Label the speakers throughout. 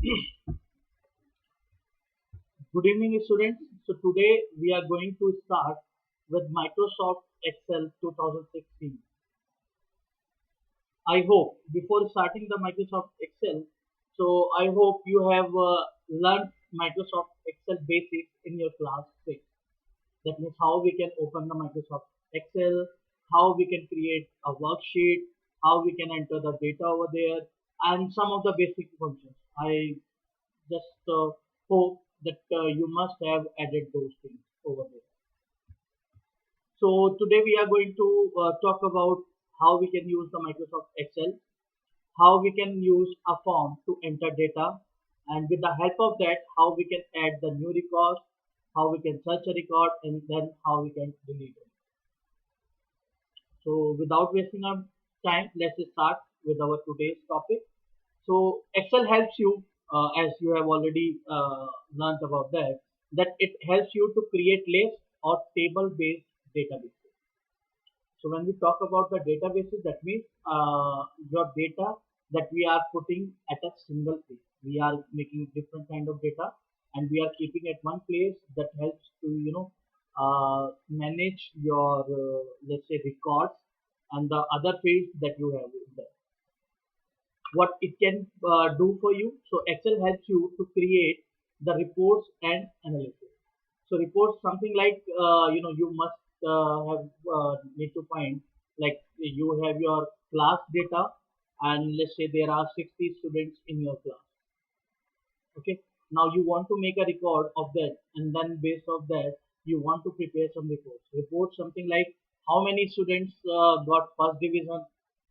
Speaker 1: Good evening, students. So today we are going to start with Microsoft Excel 2016. I hope before starting the Microsoft Excel, so I hope you have learned Microsoft Excel basics in your class 6. That means how we can open the Microsoft Excel, how we can create a worksheet, how we can enter the data over there, and some of the basic functions. I just hope that you must have added those things over there. So today we are going to talk about how we can use the Microsoft Excel, how we can use a form to enter data, and with the help of that, how we can add the new records, how we can search a record, and then how we can delete it. So without wasting our time, let's start with our today's topic. So Excel helps you, as you have already learned about that it helps you to create lists or table-based databases. So when we talk about the databases, that means your data that we are putting at a single place. We are making different kind of data, and we are keeping at one place that helps to manage your let's say records and the other fields that you have in there. What it can do for you. So Excel helps you to create the reports and analysis. So reports something like you must have need to find like you have your class data, and let's say there are 60 students in your class. Okay, now you want to make a record of that, and then based of that you want to prepare some reports something like how many students got first division,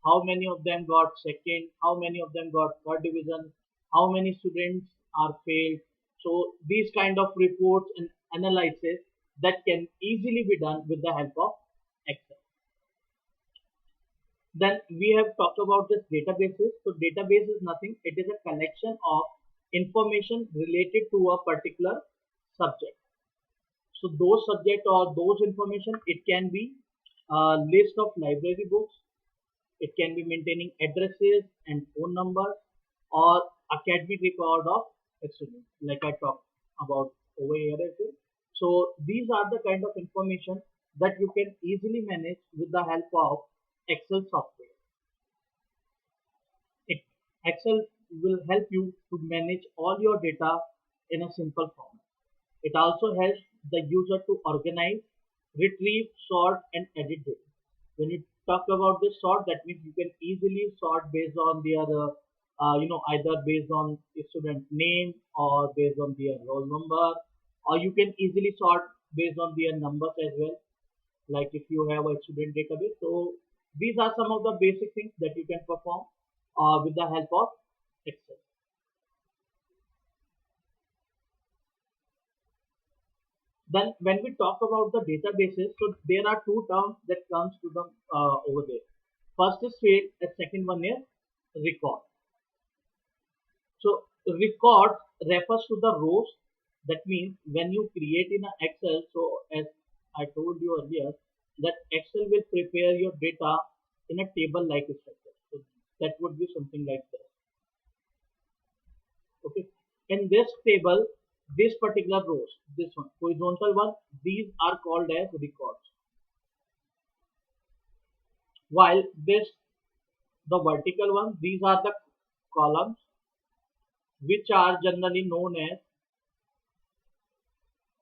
Speaker 1: how many of them got second, how many of them got third division, how many students are failed. So these kind of reports and analysis that can easily be done with the help of Excel. Then we have talked about this databases. So database is nothing. It is a collection of information related to a particular subject. So those subject or those information, it can be a list of library books. It can be maintaining addresses and phone numbers or academic record of a student, like I talked about over here as well. So these are the kind of information that you can easily manage with the help of Excel software. It, Excel will help you to manage all your data in a simple format. It also helps the user to organize, retrieve, sort, and edit data. When you talk about this sort, that means you can easily sort based on their, either based on a student name or based on their roll number, or you can easily sort based on their numbers as well. Like if you have a student database, so these are some of the basic things that you can perform with the help of Excel. Then when we talk about the databases, so there are two terms that comes to them over there. First is field, and second one is record. So record refers to the rows. That means when you create in an Excel, so as I told you earlier, that Excel will prepare your data in a table like structure. So that would be something like this. Okay. In this table, this particular rows, this one, horizontal one, these are called as records. While this, the vertical one, these are the columns, which are generally known as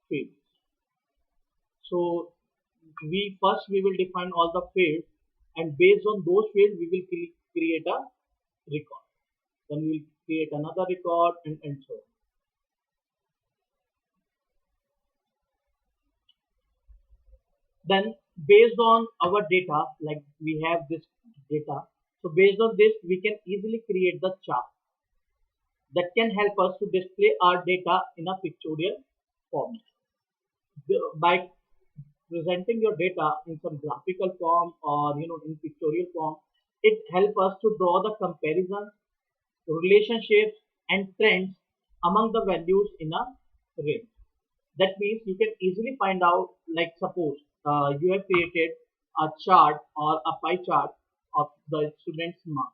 Speaker 1: fields. So we will define all the fields, and based on those fields we will create a record. Then we will create another record and so on. Then based on our data, like we have this data, so based on this we can easily create the chart that can help us to display our data in a pictorial format. By presenting your data in some graphical form or in pictorial form, it helps us to draw the comparisons, relationships, and trends among the values in a range. That means you can easily find out, like suppose you have created a chart or a pie chart of the students' marks,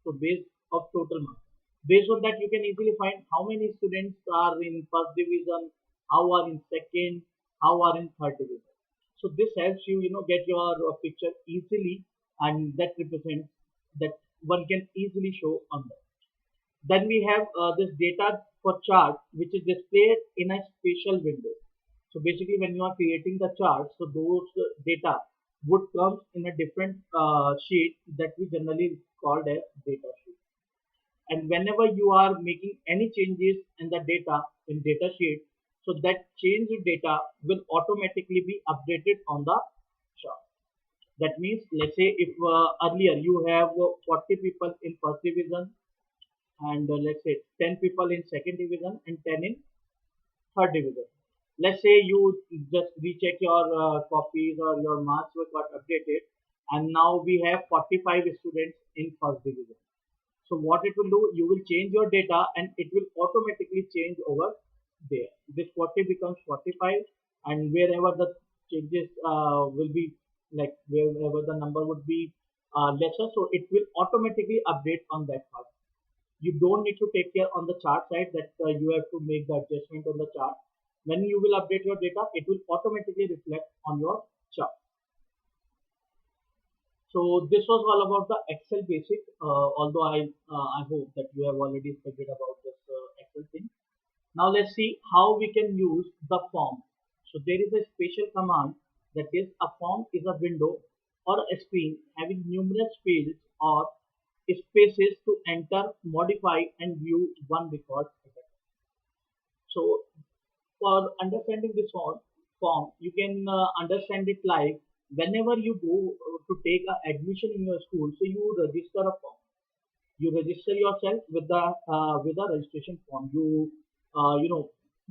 Speaker 1: so based of total marks. Based on that, you can easily find how many students are in first division, how are in second, how are in third division. So this helps you, get your picture easily, and that represents that one can easily show on that. Then we have this data for chart, which is displayed in a special window. So basically, when you are creating the chart, so those data would come in a different sheet that we generally called as data sheet. And whenever you are making any changes in the data in data sheet, so that changed data will automatically be updated on the chart. That means, let's say if earlier you have 40 people in first division, and let's say 10 people in second division and 10 in third division. Let's say you just recheck your copies or your marks were got updated, and now we have 45 students in first division. So what it will do, you will change your data and it will automatically change over there. This 40 becomes 45, and wherever the changes will be, like wherever the number would be lesser, so it will automatically update on that part. You don't need to take care on the chart side that you have to make the adjustment on the chart. When you will update your data, it will automatically reflect on your chart. So this was all about the Excel basic. Although I hope that you have already figured about this Excel thing. Now let's see how we can use the form. So there is a special command, that is, a form is a window or a screen having numerous fields or spaces to enter, modify, and view one record at a time. So for understanding this form, you can understand it like whenever you go to take a admission in your school, so you register a form. You register yourself with the registration form.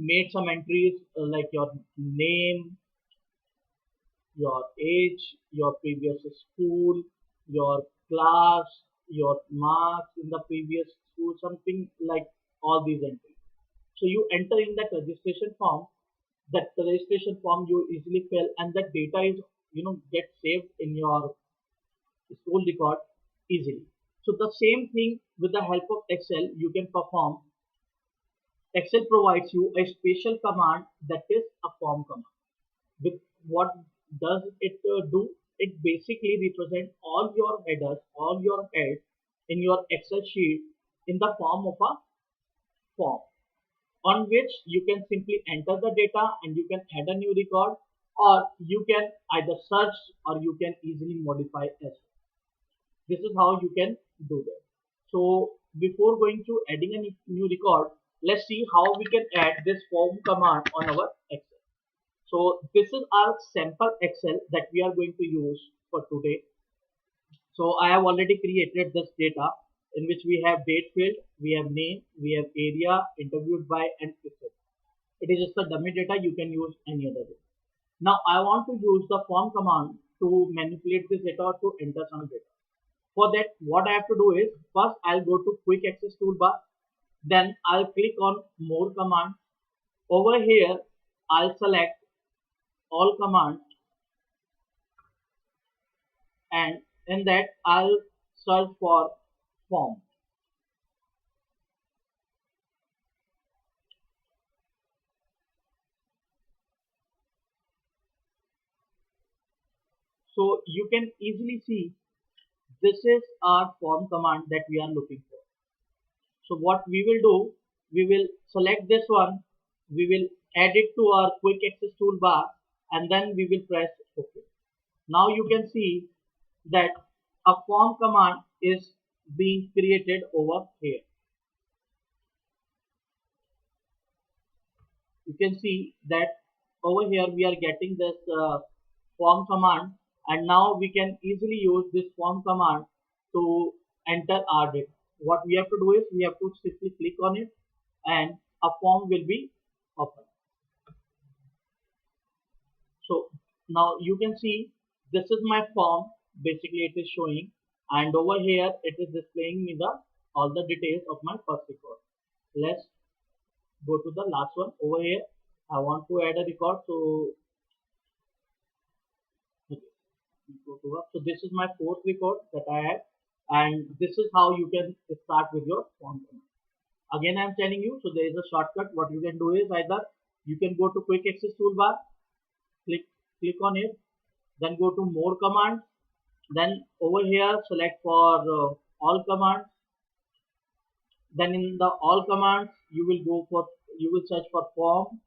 Speaker 1: Made some entries like your name, your age, your previous school, your class, your marks in the previous school, something like all these entries. So you enter in that registration form. That the registration form you easily fill, and that data is get saved in your school record easily. So the same thing with the help of Excel you can perform. Excel provides you a special command, that is a form command. With what does it do? It basically represents all your headers, all your heads in your Excel sheet in the form of a form, on which you can simply enter the data and you can add a new record, or you can either search or you can easily modify as well. This is how you can do that. So before going to adding a new record, let's see how we can add this form command on our Excel. So this is our sample Excel that we are going to use for today. So I have already created this data, in which we have date field, we have name, we have area, interviewed by, and system. It is just a dummy data, you can use any other data. Now I want to use the form command to manipulate this data or to enter some data. For that, what I have to do is, first I'll go to quick access toolbar, then I'll click on more command. Over here, I'll select all commands, and in that I'll search for form. So you can easily see this is our form command that we are looking for. So what we will do, we will select this one, we will add it to our quick access toolbar, and then we will press OK. Now you can see that a form command is being created over here. You can see that over here we are getting this form command, and now we can easily use this form command to enter our data. What we have to do is, we have to simply click on it and a form will be open. So now you can see this is my form. Basically it is showing, and over here it is displaying me the all the details of my first record. Let's go to the last one. Over here I want to add a record, so okay, so this is my fourth record that I have, and this is how you can start with your form command. Again, I'm telling you, so there is a shortcut. What you can do is either you can go to quick access toolbar, click on it, then go to more commands, then over here select for all commands, then in the all commands you will search for form.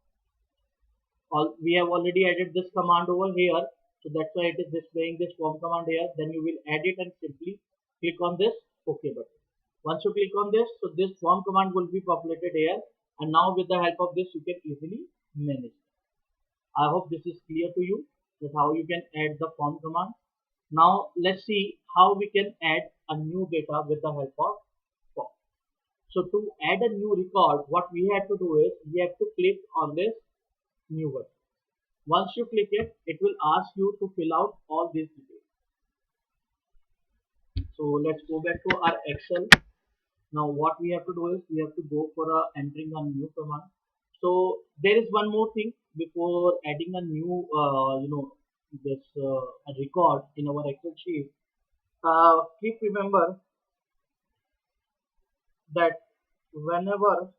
Speaker 1: All we have already added this command over here, so that's why it is displaying this form command here. Then you will add it and simply click on this OK button. Once you click on this, so this form command will be populated here, and now with the help of this you can easily manage. I hope this is clear to you that how you can add the form command. Now let's see how we can add a new data with the help of form. So to add a new record, what we have to do is we have to click on this new button. Once you click it, it will ask you to fill out all these details. So let's go back to our Excel. Now what we have to do is we have to go for entering a new command. So there is one more thing before adding a new, this a record in our Excel sheet. Keep remember that whenever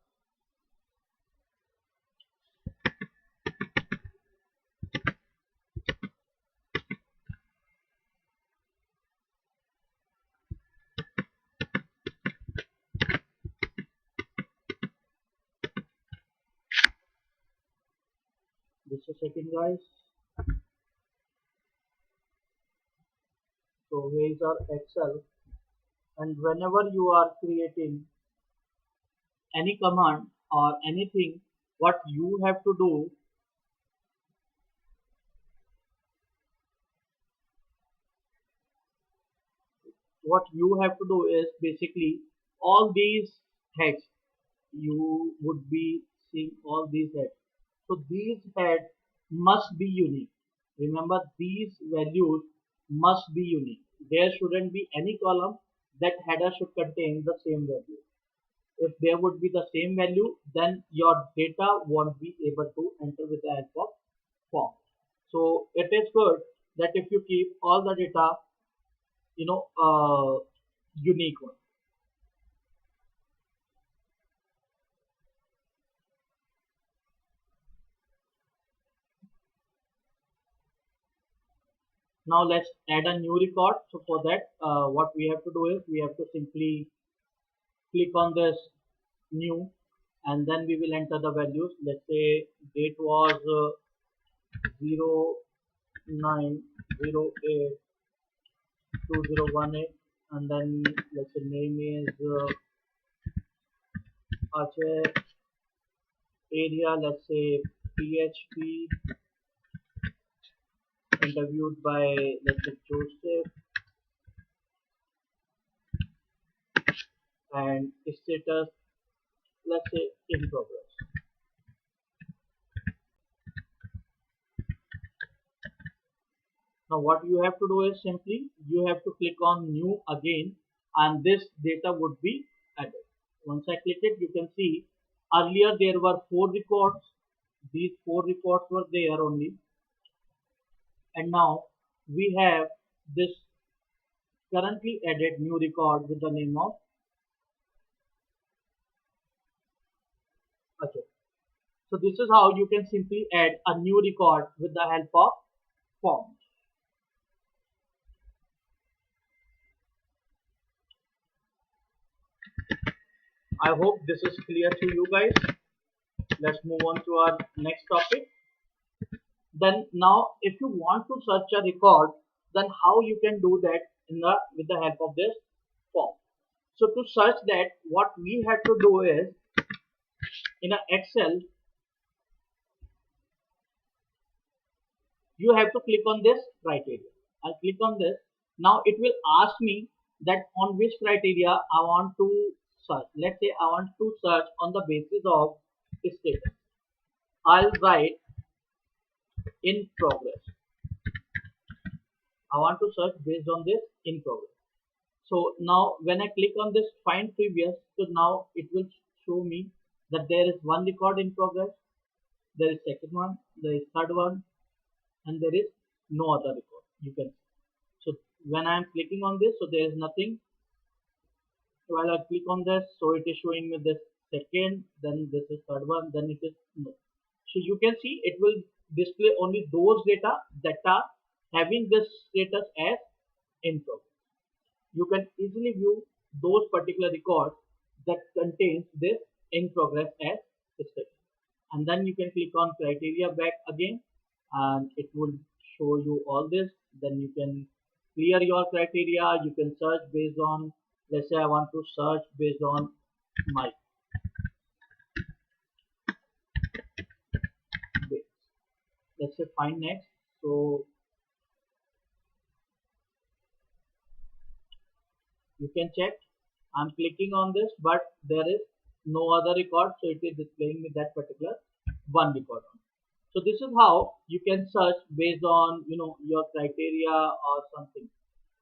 Speaker 1: just a second, guys. So here is our Excel, and whenever you are creating any command or anything, what you have to do, is basically all these heads. You would be seeing all these heads. So these heads must be unique. Remember, these values must be unique. There shouldn't be any column that header should contain the same value. If there would be the same value, then your data won't be able to enter with the help of form. So it is good that if you keep all the data, unique one. Now let's add a new record. So for that, what we have to do is we have to simply click on this new, and then we will enter the values. Let's say date was 09082018, and then let's say name is Aceh, area, let's say PHP, interviewed by, let's say, Joseph, and status, let's say, in progress. Now what you have to do is simply you have to click on new again, and this data would be added. Once I click it, you can see earlier there were 4 records. These 4 records were there only, and now we have this currently added new record with the name of Aceh. So this is how you can simply add a new record with the help of forms. I hope this is clear to you guys. Let's move on to our next topic. Then now if you want to search a record, then how you can do that with the help of this form. So to search that, what we have to do is in an Excel, you have to click on this criteria. I'll click on this. Now it will ask me that on which criteria I want to search. Let's say I want to search on the basis of status. I'll write in progress. I want to search based on this in progress. So now when I click on this find previous, so now it will show me that there is one record in progress, there is second one, there is third one, and there is no other record. You can see. So when I am clicking on this, so there is nothing. So while I click on this, so it is showing me this second, then this is third one, then it is no. So you can see it will display only those data that are having this status as in progress. You can easily view those particular records that contains this in progress as status. And then you can click on criteria back again, and it will show you all this. Then you can clear your criteria. You can search based on, let's say I want to search based on my base. Let's say find next. So you can check. I'm clicking on this, but there is no other record, so it is displaying me that particular one record. So this is how you can search based on your criteria or something.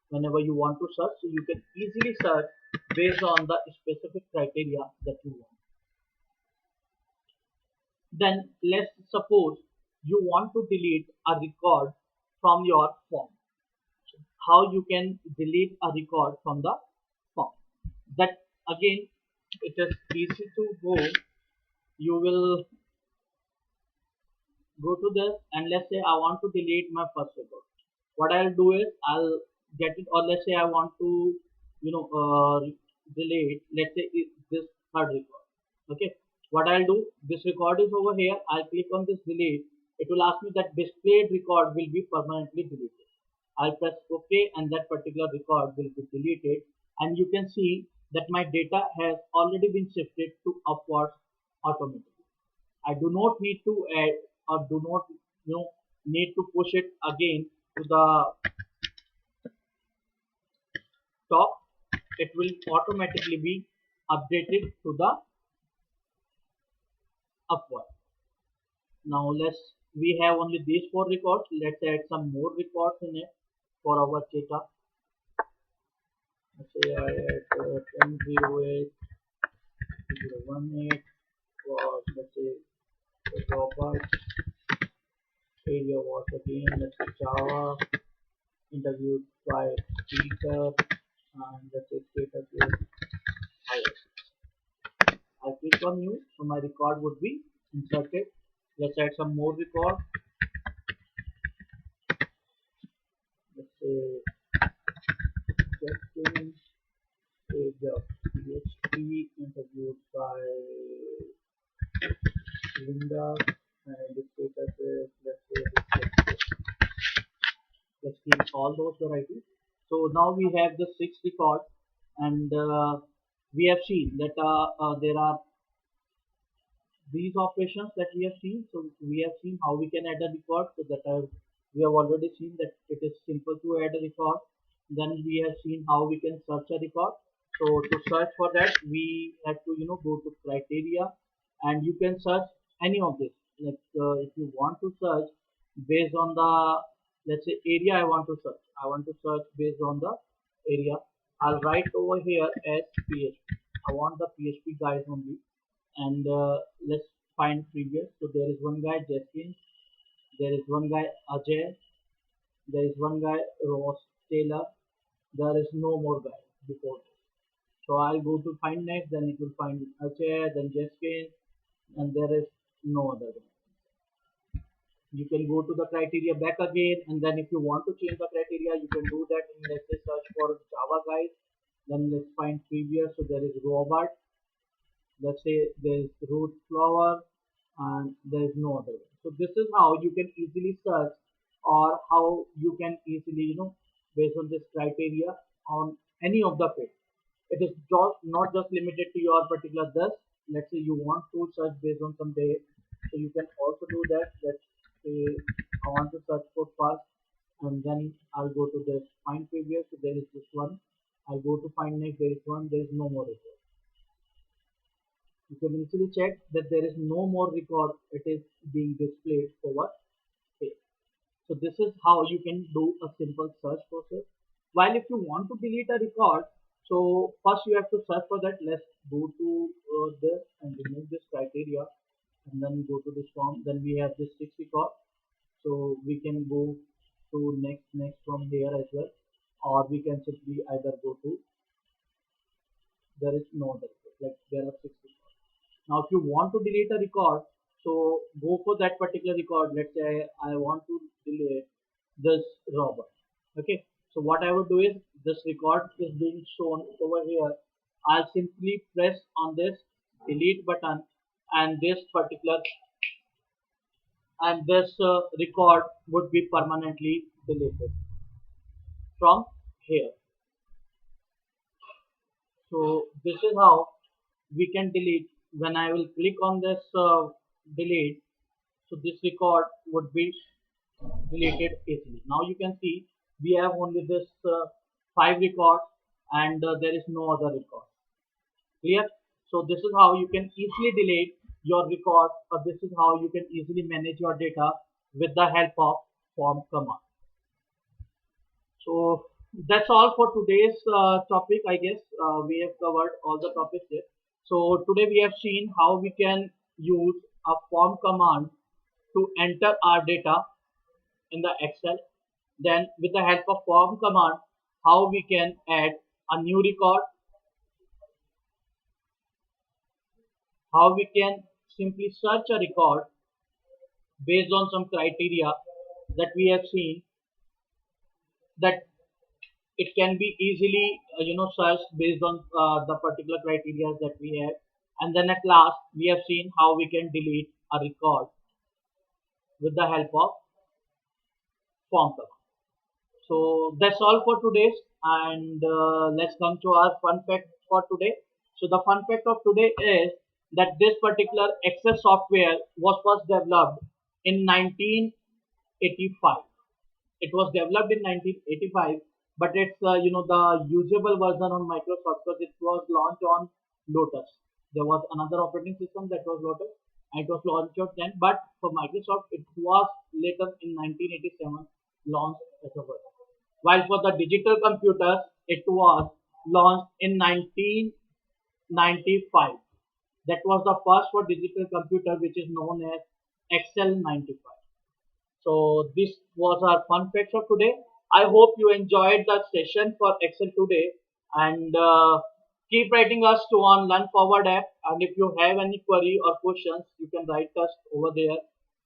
Speaker 1: Whenever you want to search, so you can easily search based on the specific criteria that you want. Then let's suppose you want to delete a record from your form. So how you can delete a record from the form? That again, it is easy to go. You will go to this, and let's say I want to delete my first record. What I'll do is I'll get it, or let's say I want to delete, let's say this third record. Okay, what I'll do, this record is over here. I'll click on this delete. It will ask me that displayed record will be permanently deleted. I'll press OK, and that particular record will be deleted, and you can see that my data has already been shifted to upwards automatically. I do not need to add, or do not need to push it again to the top. It will automatically be updated to the upward. Now we have only these four records. Let's add some more records in it for our data. Let's say I add 1008 018 was, let's say, Robert. Area was again, let's say, Java. Interviewed by Peter, and let's say status is iOS. I click on new, so my record would be inserted. Let's add some more record. Let's say Justin is a PhD, interviewed by Linda, and the status is, let's say, let's keep all those varieties. So now we have the 6 records, and we have seen that there are these operations that we have seen. So we have seen how we can add a record. So that we have already seen that it is simple to add a record. Then we have seen how we can search a record. So to search for that, we have to go to criteria, and you can search any of this. Like if you want to search based on the, let's say, area I want to search. I want to search based on the area. I'll write over here as PHP. I want the PHP guys only, and let's find previous. So there is one guy Justin, there is one guy Ajay, there is one guy Ross Taylor. There is no more guy before this. So I'll go to find next, then it will find Ajay, then Justin, and there is no other guy. You can go to the criteria back again, and then if you want to change the criteria, you can do that in, let's say, search for Java guys. Then let's find previous. So there is Robert, let's say there is root flower, and there is no other one. So this is how you can easily search, or how you can easily based on this criteria on any of the page. It is not just limited to your particular this. Let's say you want to search based on some date, so you can also do that. Let's say I want to search for fast, and then I'll go to this find previous. So there is this one. I'll go to find next. There is one. There is no more record. You can easily check that there is no more record. It is being displayed over here. So this is how you can do a simple search process. While if you want to delete a record, so first you have to search for that. Let's go to this and remove this criteria, and then go to this form. Then we have this 6 record. So we can go to next from here as well, or we can simply either go to, there is no other, like there are 6 records. Now, if you want to delete a record, so go for that particular record. Let's say I want to delete this robot. Okay. So what I would do is this record is being shown over here. I'll simply press on this delete button, and this record would be permanently deleted from here. So this is how we can delete. When I will click on this delete, so this record would be deleted easily. Now you can see we have only this 5 records, and there is no other record. Clear? So this is how you can easily delete your record, or this is how you can easily manage your data with the help of form command. So that's all for today's topic. I guess we have covered all the topics here. So today we have seen how we can use a form command to enter our data in the Excel. Then with the help of form command, how we can add a new record, how we can simply search a record based on some criteria that we have seen, that it can be easily searched based on the particular criteria that we have. And then at last we have seen how we can delete a record with the help of form command. So that's all for today, and let's come to our fun fact for today. So the fun fact of today is that this particular Excel software was first developed in 1985. It was developed in 1985, but it's the usable version on Microsoft, because it was launched on Lotus. There was another operating system that was Lotus, and it was launched then. But for Microsoft, it was later in 1987 launched as a version. While for the digital computers, it was launched in 1995. That was the first for digital computer, which is known as Excel 95. So this was our fun facts of today. I hope you enjoyed the session for Excel today, and keep writing us to on Learn Forward app. And if you have any query or questions, you can write us over there.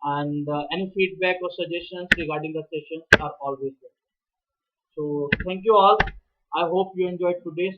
Speaker 1: And any feedback or suggestions regarding the sessions are always there. So thank you all. I hope you enjoyed today's